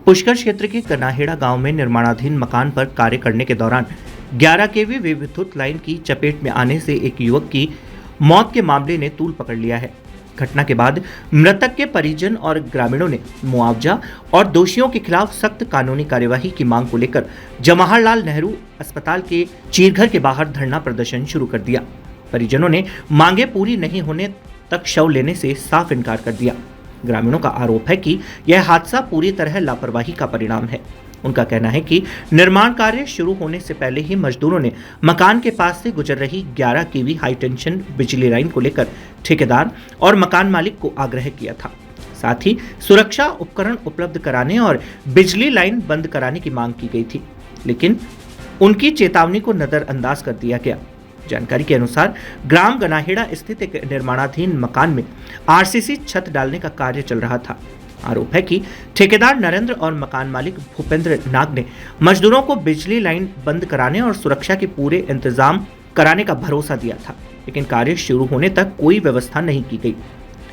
पुष्कर क्षेत्र के कनाहेड़ा गांव में निर्माणाधीन मकान पर कार्य करने के दौरान 11 केवी विद्युत लाइन की चपेट में आने से एक युवक की मौत के मामले ने तूल पकड़ लिया है। घटना के बाद मृतक के परिजन और ग्रामीणों ने मुआवजा और दोषियों के खिलाफ सख्त कानूनी कार्यवाही की मांग को लेकर जवाहरलाल नेहरू अस्पताल के चीरघर के बाहर धरना प्रदर्शन शुरू कर दिया। परिजनों ने मांगे पूरी नहीं होने तक शव लेने से साफ इनकार कर दिया। ग्रामीणों का आरोप है कि यह हादसा पूरी तरह लापरवाही का परिणाम है। उनका कहना है कि निर्माण कार्य शुरू होने से पहले ही मजदूरों ने मकान के पास से गुजर रही 11 केवी हाई टेंशन बिजली लाइन को लेकर ठेकेदार और मकान मालिक को आग्रह किया था। साथ ही सुरक्षा उपकरण उपलब्ध कराने और बिजली लाइन बंद कराने की मांग की गई थी, लेकिन उनकी चेतावनी को नजरअंदाज कर दिया गया। जानकारी के अनुसार ग्राम गनाहेड़ा स्थित एक निर्माणाधीन मकान में आरसीसी छत डालने का कार्य चल रहा था। आरोप है कि ठेकेदार नरेंद्र और मकान मालिक भूपेंद्र नाग ने मजदूरों को बिजली लाइन बंद कराने और सुरक्षा के पूरे इंतजाम कराने का भरोसा दिया था, लेकिन कार्य शुरू होने तक कोई व्यवस्था नहीं की गई।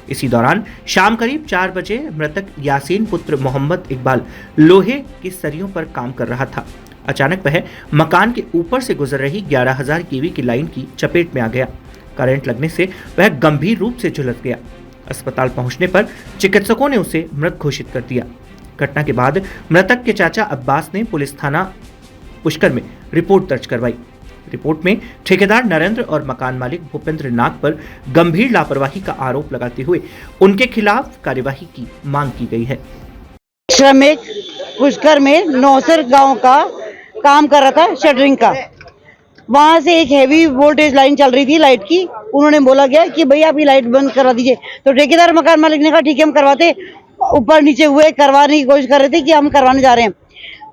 इसी दौरान शाम करीब 4 बजे मृतक यासीन पुत्र मोहम्मद इकबाल लोहे की सरियों पर काम कर रहा था। अचानक वह मकान के ऊपर से गुजर रही 11,000 केवी की लाइन की चपेट में आ गया। करंट लगने से वह गंभीर रूप से झुलस गया। अस्पताल पहुंचने पर चिकित्सकों ने उसे मृत घोषित कर दिया। घटना के बाद मृतक के चाचा अब्बास ने पुलिस थाना पुष्कर में रिपोर्ट दर्ज करवाई। रिपोर्ट में ठेकेदार नरेंद्र और मकान मालिक भूपेंद्र नाग पर गंभीर लापरवाही का आरोप लगाते हुए उनके खिलाफ कार्यवाही की मांग की गई है। श्रमिक पुष्कर में नौसर गांव का काम कर रहा था शटरिंग का। वहां से एक हैवी वोल्टेज लाइन चल रही थी लाइट की। उन्होंने बोला गया कि भाई आप ये लाइट बंद करा दीजिए, तो ठेकेदार मकान मालिक ने कहा ठीक है हम करवाते। ऊपर नीचे हुए करवाने की कोशिश कर रहे थे कि हम करवाने जा रहे हैं।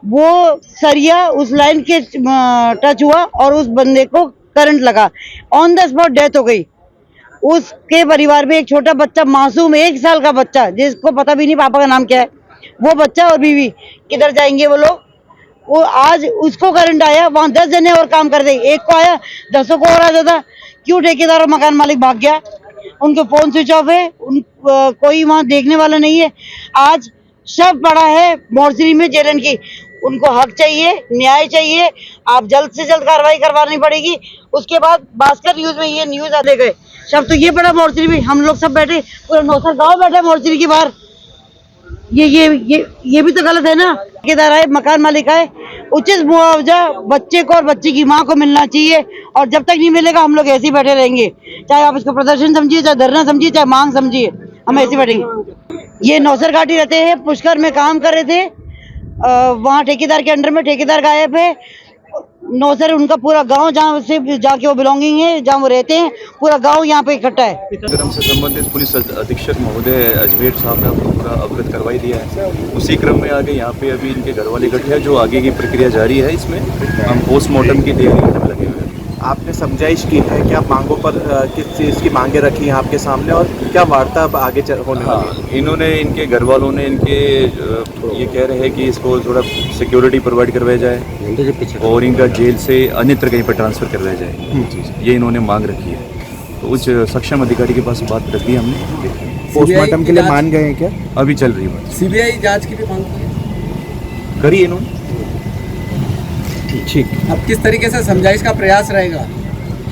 वो सरिया उस लाइन के टच हुआ और उस बंदे को करंट लगा। ऑन द स्पॉट डेथ हो गई। उसके परिवार में एक छोटा बच्चा मासूम 1 साल का बच्चा, जिसको पता भी नहीं पापा का नाम क्या है, वो बच्चा और बीवी किधर जाएंगे वो लोग। वो आज उसको करंट आया, वहां 10 जने और काम कर रहे, एक को आया 10 को और आ जाता। क्यों ठेकेदार और मकान मालिक भाग गया? उनके फोन स्विच ऑफ है, कोई वहां देखने वाला नहीं है। आज शव पड़ा है मोर्चरी में जेलन की। उनको हक चाहिए, न्याय चाहिए। आप जल्द से जल्द कार्रवाई करवानी पड़ेगी। उसके बाद भास्कर न्यूज में ये न्यूज आते गए, शव तो ये पड़ा मोर्चरी में। हम लोग सब बैठे, पूरा नौसर गाँव बैठे मोर्चरी के बाहर। ये भी तो गलत है ना। ठेकेदार आए, मकान मालिक आए, उचित मुआवजा बच्चे को और बच्चे की मां को मिलना चाहिए। और जब तक नहीं मिलेगा हम लोग ऐसे ही बैठे रहेंगे। चाहे आप इसको प्रदर्शन समझिए, चाहे धरना समझिए, चाहे मांग समझिए, हम ऐसे बैठेंगे। ये नौसर घाटी रहते हैं, पुष्कर में काम कर रहे थे। वहाँ ठेकेदार के अंडर में ठेकेदार गायब है। नौसर उनका पूरा गांव, जहाँ से जाके वो बिलोंगिंग है, जहाँ वो रहते हैं, पूरा गांव यहाँ पे इकट्ठा है। क्रम से संबंधित पुलिस अधीक्षक महोदय अजमेर साहब ने आपको पूरा अवगत करवाई दिया है। उसी क्रम में आगे यहाँ पे अभी इनके घर वाले इकट्ठे हैं, जो आगे की प्रक्रिया जारी है। इसमें हम पोस्टमार्टम की तैयारी में लगे हुए हैं। आपने समझाइश की है, क्या मांगों पर किस चीज़ की मांगे रखी हैं आपके सामने, और क्या वार्ता अब आगे होने वाली है? इन्होंने, इनके घर वालों ने ये कह रहे हैं कि इसको थोड़ा सिक्योरिटी प्रोवाइड करवाया जाए और इनका जेल से अन्यत्र कहीं पर ट्रांसफ़र करवाया जाए। ये इन्होंने मांग रखी है। तो उच्च सक्षम अधिकारी के पास बात रख दी हमने। पोस्टमार्टम के लिए मान गए हैं क्या? अभी चल रही है बात। सीबीआई जांच की भी मांग करी इन्होंने। ठीक। अब किस तरीके से समझाइश का प्रयास रहेगा?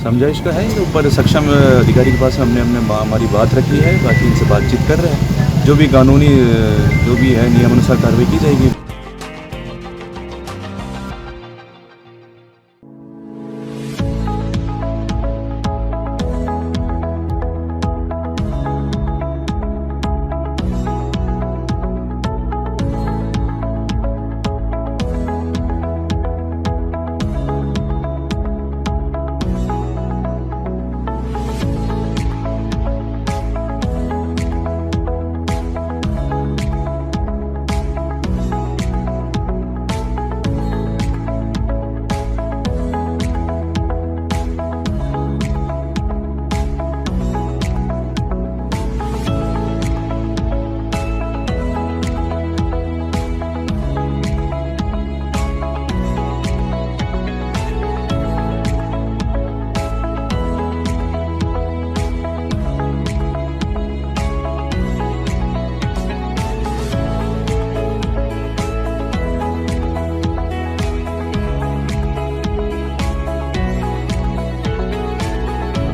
समझाइश का है, ऊपर सक्षम अधिकारी के पास हमने हमारी बात रखी है। बाकी इनसे बातचीत कर रहे हैं। जो भी कानूनी जो भी है नियमानुसार कार्रवाई की जाएगी।